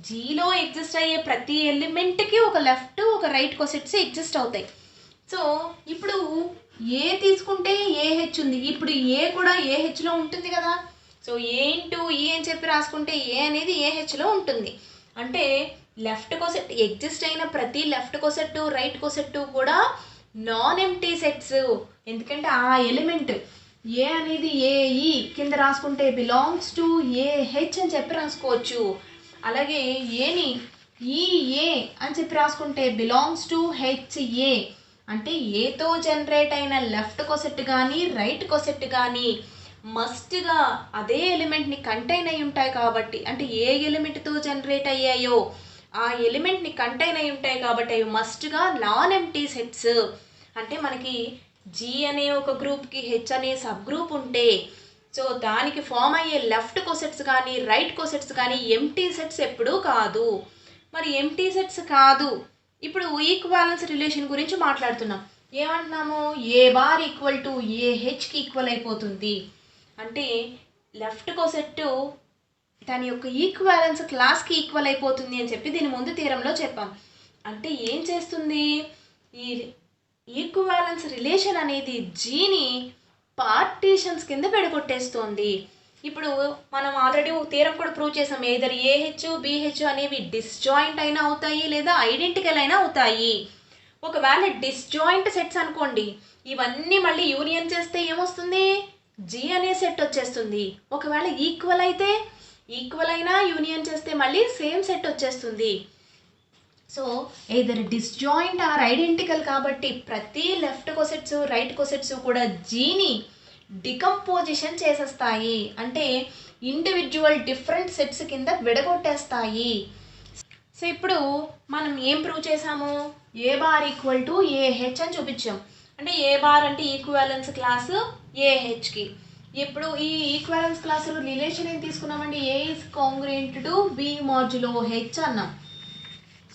జీలో ఎగ్జిస్ట్ అయ్యే ప్రతి ఎలిమెంట్కి ఒక లెఫ్ట్ ఒక రైట్ కోసెట్స్ ఎగ్జిస్ట్ అవుతాయి. సో ఇప్పుడు ఏ తీసుకుంటే ఏహెచ్ ఉంది, ఇప్పుడు ఏ కూడా ఏహెచ్లో ఉంటుంది కదా. సో ఏ ఇంటూ ఈ అని చెప్పి రాసుకుంటే ఏ అనేది ఏహెచ్లో ఉంటుంది. అంటే లెఫ్ట్ కోసెట్ ఎగ్జిస్ట్ అయిన ప్రతి లెఫ్ట్ కోసెట్ రైట్ కోసెట్ కూడా నాన్ ఎంప్టీ సెట్స్. ఎందుకంటే ఆ ఎలిమెంట్ ఏ అనేది ఏఈ కింద రాసుకుంటే బిలాంగ్స్ టు ఏహెచ్ అని చెప్పి రాసుకోవచ్చు. అలాగే ఏని ఈఏ అని చెప్పి రాసుకుంటే బిలాంగ్స్ టు హెచ్ఏ. అంటే ఏతో జనరేట్ అయిన లెఫ్ట్ కోసెట్ కానీ రైట్ కోసెట్ కానీ మస్ట్గా అదే ఎలిమెంట్ని కంటైన్ అయి ఉంటాయి కాబట్టి, అంటే ఏ ఎలిమెంట్తో జనరేట్ అయ్యాయో ఆ ఎలిమెంట్ని కంటైన్ అయి ఉంటాయి కాబట్టి అవి మస్ట్గా నాన్ ఎంప్టీ సెట్స్. అంటే మనకి జీ అనే ఒక గ్రూప్కి హెచ్ అనే సబ్ గ్రూప్ ఉంటే సో దానికి ఫామ్ అయ్యే లెఫ్ట్ కోసెట్స్ కానీ రైట్ కోసెట్స్ కానీ ఎంప్టీ సెట్స్ ఎప్పుడూ కాదు. మరి ఎంప్టీ సెట్స్ కాదు, ఇప్పుడు ఈక్వాలెన్స్ రిలేషన్ గురించి మాట్లాడుతున్నాం. ఏమంటున్నాము, ఏ బార్ ఈక్వల్ టు ఏహెచ్కి ఈక్వల్ అయిపోతుంది. అంటే లెఫ్ట్ కోసెట్ దాని యొక్క ఈక్వాలెన్స్ క్లాస్కి ఈక్వల్ అయిపోతుంది అని చెప్పి దీని ముందు థీరంలో చెప్పాం. అంటే ఏం చేస్తుంది, ఈ ఈక్వాలెన్స్ రిలేషన్ అనేది జీని పార్టీషన్స్ కింద విడగొట్టేస్తుంది. ఇప్పుడు మనం ఆల్రెడీ థీరం కూడా ప్రూవ్ చేసాం, ఏదర్ ఏహెచ్ బిహెచ్ అనేవి డిస్జాయింట్ అయినా అవుతాయి లేదా ఐడెంటికల్ అయినా అవుతాయి. ఒకవేళ డిస్జాయింట్ సెట్స్ అనుకోండి, ఇవన్నీ మళ్ళీ యూనియన్ చేస్తే ఏమొస్తుంది, జీ అనే సెట్ వచ్చేస్తుంది. ఒకవేళ ఈక్వల్ అయితే ఈక్వల్ అయినా యూనియన్ చేస్తే మళ్ళీ సేమ్ సెట్ వచ్చేస్తుంది. So either disjoint or identical కాబట్టి ప్రతి లెఫ్ట్ కోసెట్స్ రైట్ కోసెట్స్ కూడా జీని డికంపోజిషన్ చేసేస్తాయి. అంటే ఇండివిజువల్ డిఫరెంట్ సెట్స్ కింద విడగొట్టేస్తాయి. సో ఇప్పుడు మనం ఏం ప్రూవ్ చేసాము, A bar equal to AH అని చూపించాం. అంటే ఏ బార్ అంటే ఈక్వాలెన్స్ క్లాస్ ఏహెచ్కి. ఇప్పుడు ఈ ఈక్వాలెన్స్ క్లాస్ రిలేషన్ ఏం తీసుకున్నామండి, A is congruent to B modulo H అన్నాం.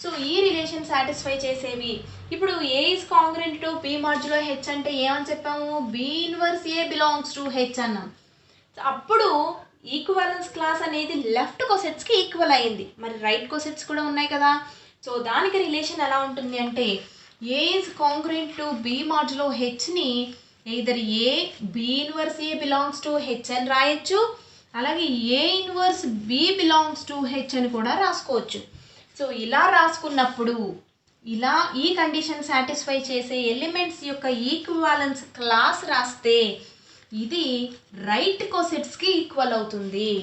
సో ఈ రిలేషన్ సాటిస్ఫై చేసేవి. ఇప్పుడు A is congruent to B modulo H అంటే ఏమని చెప్పాము, B inverse A belongs to H అన్నాం. అప్పుడు ఈక్వాలెన్స్ క్లాస్ అనేది లెఫ్ట్ కోసెట్స్కి ఈక్వల్ అయింది. మరి రైట్ కోసెట్స్ కూడా ఉన్నాయి కదా. సో దానికి రిలేషన్ ఎలా ఉంటుంది అంటే A is congruent to B modulo హెచ్ని either A B inverse A belongs to H అని రాయొచ్చు, అలాగే A inverse B belongs to H అని కూడా రాసుకోవచ్చు. సో ఇలా రాసుకున్నప్పుడు ఇలా ఈ కండిషన్ సాటిస్ఫై చేసే ఎలిమెంట్స్ యొక్క ఈక్వాలెన్స్ క్లాస్ రాస్తే ఇది రైట్ కోసెట్స్కి ఈక్వల్ అవుతుంది.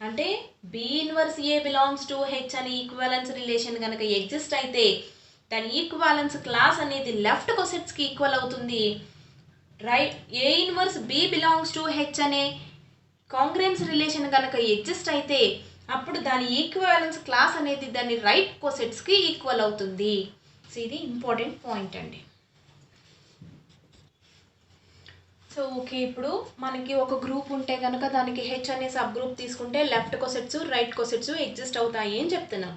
అంటే B inverse A belongs to H అనే ఈక్వాలెన్స్ రిలేషన్ కనుక ఎగ్జిస్ట్ అయితే దాని ఈక్వాలెన్స్ క్లాస్ అనేది లెఫ్ట్ కోసెట్స్కి ఈక్వల్ అవుతుంది. Right a inverse B belongs to H అనే కాంగ్రుయెన్స్ రిలేషన్ కనుక ఎగ్జిస్ట్ అయితే అప్పుడు దాని ఈక్వాలెన్స్ క్లాస్ అనేది దాని రైట్ కోసెట్స్కి ఈక్వల్ అవుతుంది. సో ఇది ఇంపార్టెంట్ పాయింట్ అండి. సో ఓకే, ఇప్పుడు మనకి ఒక గ్రూప్ ఉంటే కనుక దానికి హెచ్ అనే సబ్ గ్రూప్ తీసుకుంటే left cosets right cosets exist అవుతాయి అని చెప్తున్నాం.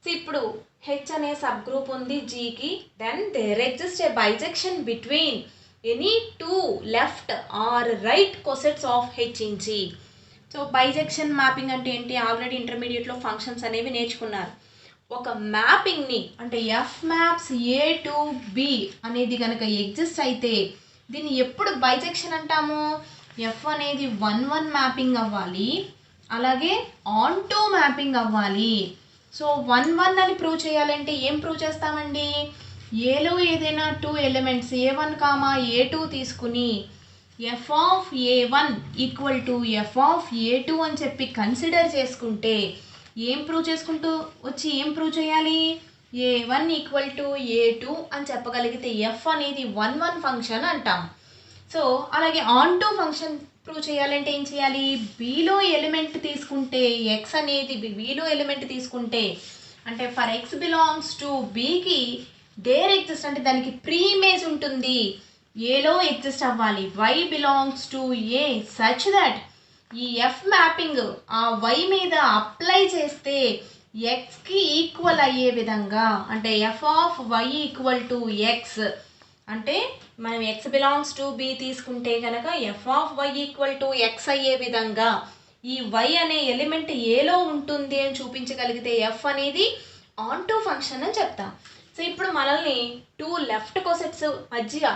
సో ఇప్పుడు హెచ్ అనే సబ్ గ్రూప్ ఉంది జీకి, then there exist a bijection between any two left or right cosets of H in G. So bijection mapping అంటే ఏంటి, ఆల్రెడీ ఇంటర్మీడియట్లో ఫంక్షన్స్ అనేవి నేర్చుకున్నారు. ఒక మ్యాపింగ్ని అంటే F maps A to be అనేది కనుక ఎగ్జిస్ట్ అయితే దీన్ని ఎప్పుడు బైజెక్షన్ అంటాము, ఎఫ్ అనేది 1-1 మ్యాపింగ్ అవ్వాలి, అలాగే ఆన్ టు మ్యాపింగ్ అవ్వాలి. సో 1-1 అని ప్రూవ్ చేయాలంటే ఏం ప్రూవ్ చేస్తామండి, ఏలో ఏదైనా 2 ఎలిమెంట్స్ A1, A2 తీసుకుని F of A1 equal to F of A2 అని చెప్పి కన్సిడర్ చేసుకుంటే ఏం ప్రూవ్ చేసుకుంటూ వచ్చి ఏం ప్రూవ్ చేయాలి, A1 ఈక్వల్ టు A2 అని చెప్పగలిగితే ఎఫ్ అనేది 1-1 ఫంక్షన్ అంటాం. సో అలాగే ఆన్ టు ఫంక్షన్ ప్రూవ్ చేయాలంటే ఏం చేయాలి, బీలో ఎలిమెంట్ తీసుకుంటే ఎక్స్ అనేది బీలో ఎలిమెంట్ తీసుకుంటే అంటే ఫర్ ఎక్స్ బిలాంగ్స్ టు బీకి దేర్ ఎగ్జిస్ట్ అంటే దానికి ప్రీ ఇమేజ్ ఉంటుంది, ఏలో ఎగ్జిస్ట్ అవ్వాలి, Y belongs to A such that ఈ ఎఫ్ మ్యాపింగ్ ఆ వై మీద అప్లై చేస్తే ఎక్స్కి ఈక్వల్ అయ్యే విధంగా అంటే F of Y equal to X అంటే మనం ఎక్స్ బిలాంగ్స్ టు బి తీసుకుంటే కనుక F of Y equal to X అయ్యే విధంగా ఈ వై అనే ఎలిమెంట్ ఏలో ఉంటుంది అని చూపించగలిగితే ఎఫ్ అనేది ఆన్ టు ఫంక్షన్ అని చెప్తాం. సో ఇప్పుడు మనల్ని టూ లెఫ్ట్ కొసెట్స్ మధ్య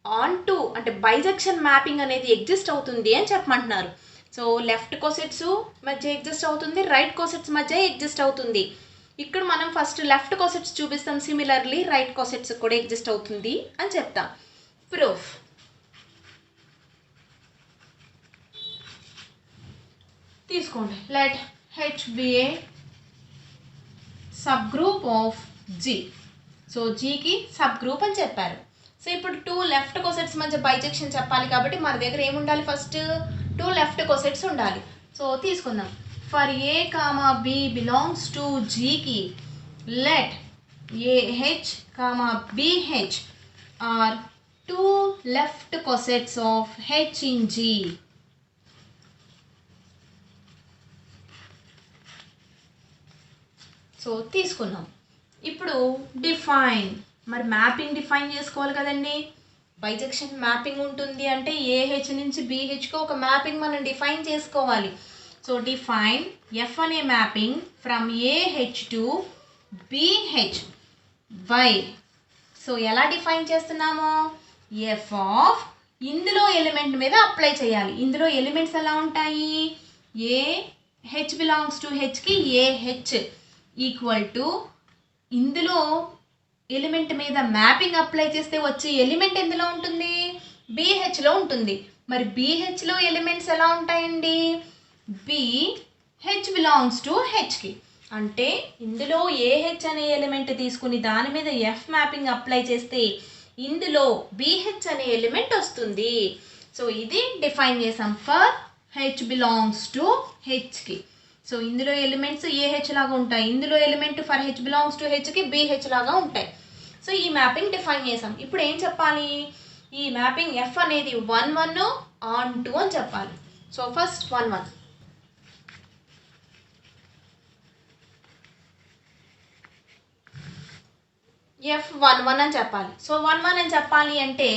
ఆన్ టు అంటే బైజెక్షన్ మ్యాపింగ్ అనేది ఎగ్జిస్ట్ అవుతుంది అని చెప్పమంటున్నారు. సో లెఫ్ట్ కొసెట్స్ మధ్య ఎగ్జిస్ట్ అవుతుంది, రైట్ కొసెట్స్ మధ్య ఎగ్జిస్ట్ అవుతుంది. ఇక్కడ మనం ఫస్ట్ లెఫ్ట్ కొసెట్స్ చూపిస్తాం, సిమిలర్లీ రైట్ కొసెట్స్ కూడా ఎగ్జిస్ట్ అవుతుంది అని చెప్తాం. ప్రూఫ్, తీసుకోండి, let H be a sub group of G. So జీకి సబ్ గ్రూప్ అని చెప్పారు. సో ఇప్పుడు టూ లెఫ్ట్ కొసెట్స్ మధ్య బైజెక్షన్ చెప్పాలి కాబట్టి మన దగ్గర ఏముండాలి, ఫస్ట్ టూ లెఫ్ట్ కొసెట్స్ ఉండాలి. సో తీసుకుందాం, for A comma B belongs to జీకి let AH comma BH are two left cosets of H in G. So తీసుకున్నాం. ఇప్పుడు డిఫైన్, మరి మ్యాపింగ్ డిఫైన్ చేసుకోవాలి కదండి, బైజెక్షన్ మ్యాపింగ్ ఉంటుంది అంటే ఏహెచ్ నుంచి బిహెచ్కి ఒక మ్యాపింగ్ మనం డిఫైన్ చేసుకోవాలి. సో డిఫైన్ ఎఫ్ అనే mapping from AH to BH by, so ఎలా డిఫైన్ చేస్తున్నాము, ఎఫ్ ఆఫ్ ఇందులో ఎలిమెంట్ మీద అప్లై చేయాలి. ఇందులో ఎలిమెంట్స్ ఎలా ఉంటాయి, ఏ హెచ్ బిలాంగ్స్ టు హెచ్కి ఏహెచ్ ఈక్వల్ టు ఇందులో ఎలిమెంట్ మీద మ్యాపింగ్ అప్లై చేస్తే వచ్చే ఎలిమెంట్ ఎందులో ఉంటుంది, బిహెచ్లో ఉంటుంది. మరి బిహెచ్లో ఎలిమెంట్స్ ఎలా ఉంటాయండి, బి హెచ్ బిలాంగ్స్ టు హెచ్కి అంటే ఇందులో ఏహెచ్ అనే ఎలిమెంట్ తీసుకుని దాని మీద ఎఫ్ మ్యాపింగ్ అప్లై చేస్తే ఇందులో బిహెచ్ అనే ఎలిమెంట్ వస్తుంది. సో ఇది డిఫైన్ చేసాం ఫర్ హెచ్ బిలాంగ్స్ టు హెచ్కి. సో ఇందులో ఎలిమెంట్స్ ఏహెచ్ లాగా ఉంటాయి, ఇందులో element for H belongs to హెచ్కి బిహెచ్ లాగా ఉంటాయి. సో ఈ మ్యాపింగ్ డిఫైన్ చేసాం. ఇప్పుడు ఏం చెప్పాలి, ఈ మ్యాపింగ్ ఎఫ్ అనేది 1-1 ఆన్ టు అని చెప్పాలి. సో ఫస్ట్ 1-1, ఎఫ్ 1-1 అని చెప్పాలి. సో 1-1 అని చెప్పాలి అంటే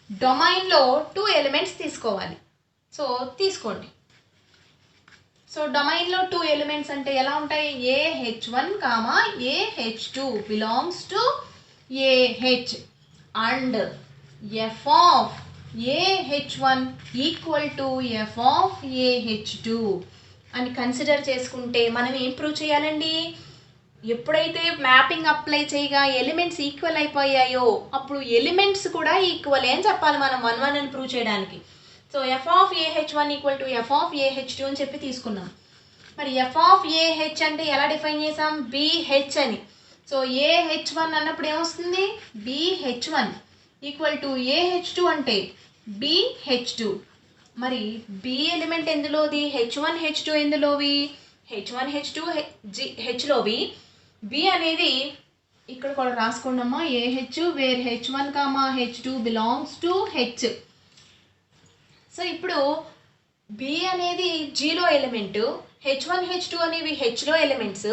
డొమైన్లో 2 ఎలిమెంట్స్ తీసుకోవాలి. సో తీసుకోండి. సో డొమైన్లో 2 ఎలిమెంట్స్ అంటే ఎలా ఉంటాయి, AH one comma AH two belongs to AH and F of AH one equal to F of AH two అని కన్సిడర్ చేసుకుంటే మనం ఏం ప్రూవ్ చేయాలండి, ఎప్పుడైతే మ్యాపింగ్ అప్లై చేయగా ఎలిమెంట్స్ ఈక్వల్ అయిపోయాయో అప్పుడు ఎలిమెంట్స్ కూడా ఈక్వలే అని చెప్పాలి మనం 1-1 అని ప్రూవ్ చేయడానికి. So F of AH one equal to F of AH two అని చెప్పి తీసుకున్నాం. మరి ఎఫ్ ఆఫ్ ఏహెచ్ అంటే ఎలా డిఫైన్ చేసాం, బిహెచ్ అని. సో ఏహెచ్1 అన్నప్పుడు ఏమొస్తుంది, బిహెచ్1 ఈక్వల్ టు ఏహెచ్2 అంటే బిహెచ్2. మరి బి ఎలిమెంట్ ఎందులోది, హెచ్1 హెచ్2 ఎందులోవి, హెచ్1 హెచ్2 హెచ్లోవి. బి అనేది ఇక్కడ కూడా రాసుకోండమ్మా, AH where H one comma H two belongs to H. So ఇప్పుడు బి అనేది జీలో ఎలిమెంట్, హెచ్1 హెచ్2 అనేవి హెచ్లో ఎలిమెంట్స్.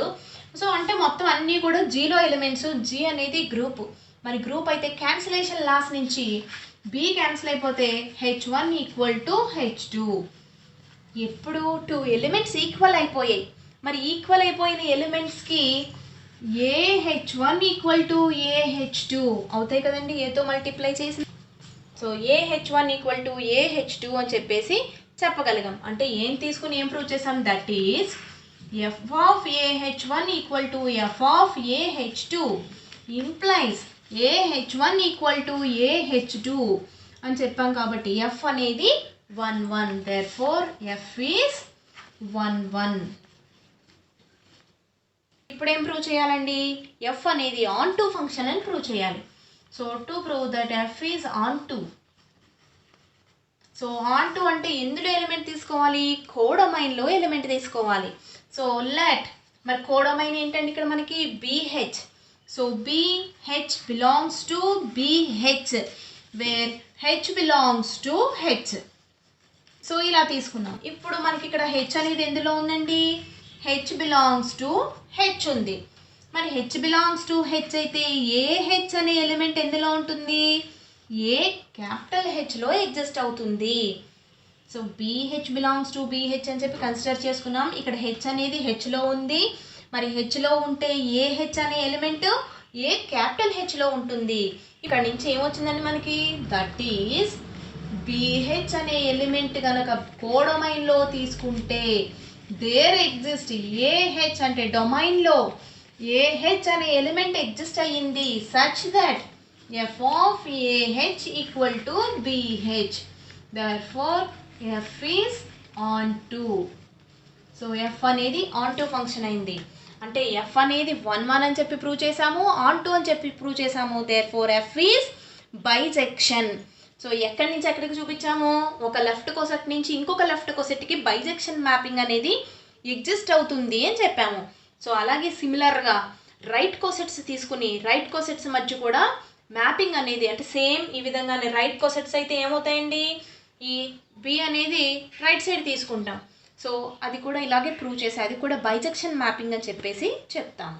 సో అంటే మొత్తం అన్నీ కూడా జీలో ఎలిమెంట్స్. జీ అనేది గ్రూప్. మరి గ్రూప్ అయితే క్యాన్సిలేషన్ లాస్ నుంచి బి క్యాన్సిల్ అయిపోతే H1 ఈక్వల్ టు H2. ఎప్పుడు 2 ఎలిమెంట్స్ ఈక్వల్ అయిపోయాయి. మరి ఈక్వల్ అయిపోయిన ఎలిమెంట్స్కి AH1 ఈక్వల్ టు AH2 అవుతాయి కదండి, ఏతో మల్టిప్లై చేసి. So AH1 equal to AH2 అని చెప్పేసి చెప్పగలిగాం. అంటే ఏం తీసుకుని ఏం ప్రూవ్ చేసాం, that is f of AH1 equal to f of AH2 implies AH1 equal to AH2 అని చెప్పాం. కాబట్టి f అనేది 1 1. therefore f is 1 1. ఇప్పుడు ఏం ప్రూవ్ చేయాలండి, f అనేది ఆన్ టు ఫంక్షన్ అని ప్రూవ్ చేయాలి. So to prove that f is onto. So onto అంటే ఎందులో ఎలిమెంట్ తీసుకోవాలి, కోడొమైన్లో ఎలిమెంట్ తీసుకోవాలి. సో లెట్, మరి కోడొమైన్ ఏంటంటే ఇక్కడ మనకి BH. So BH belongs to BH where H belongs to H. So ఇలా తీసుకున్నాం. ఇప్పుడు మనకి ఇక్కడ H అనేది ఎందులో ఉందండి, H బిలాంగ్స్ టు H ఉంది. మరి H బిలాంగ్స్ టు H అయితే AH అనే ఎలిమెంట్ ఎందులో ఉంటుంది, ఏ క్యాపిటల్ Hలో ఎగ్జిస్ట్ అవుతుంది. So BH belongs to BH అని చెప్పి కన్సిడర్ చేసుకున్నాం. ఇక్కడ H అనేది Hలో ఉంది. మరి Hలో ఉంటే AH అనే ఎలిమెంట్ ఏ క్యాపిటల్ Hలో ఉంటుంది. ఇక్కడ నుంచి ఏమొచ్చిందండి మనకి, దట్ ఈస్ BH అనే ఎలిమెంట్ కనుక కోడొమైన్లో తీసుకుంటే దేర్ ఎగ్జిస్ట్ AH అంటే డొమైన్లో AH అనే ఎలిమెంట్ ఎగ్జిస్ట్ అయ్యింది such that f of AH equal to BH. therefore f is on to. So f అనేది ఆన్ టు ఫంక్షన్ అయింది. అంటే f అనేది 1 1 అని చెప్పి ప్రూవ్ చేసాము, ఆన్ టు అని చెప్పి ప్రూవ్ చేసాము. therefore f is bisection. So ఎక్కడి నుంచి ఎక్కడికి చూపించాము, ఒక లెఫ్ట్ కోసెట్ నుంచి ఇంకొక లెఫ్ట్ కోసెట్కి బైజెక్షన్ మ్యాపింగ్ అనేది ఎగ్జిస్ట్ అవుతుంది అని చెప్పాము. సో అలాగే సిమిలర్గా రైట్ కోసెట్స్ తీసుకుని రైట్ కోసెట్స్ మధ్య కూడా మ్యాపింగ్ అనేది అంటే సేమ్ ఈ విధంగానే రైట్ కోసెట్స్ అయితే ఏమవుతాయండి, ఈ B అనేది రైట్ సైడ్ తీసుకుంటాం. సో అది కూడా ఇలాగే ప్రూవ్ చేసి అది కూడా బైజెక్షన్ మ్యాపింగ్ అని చెప్పేసి చెప్తాము.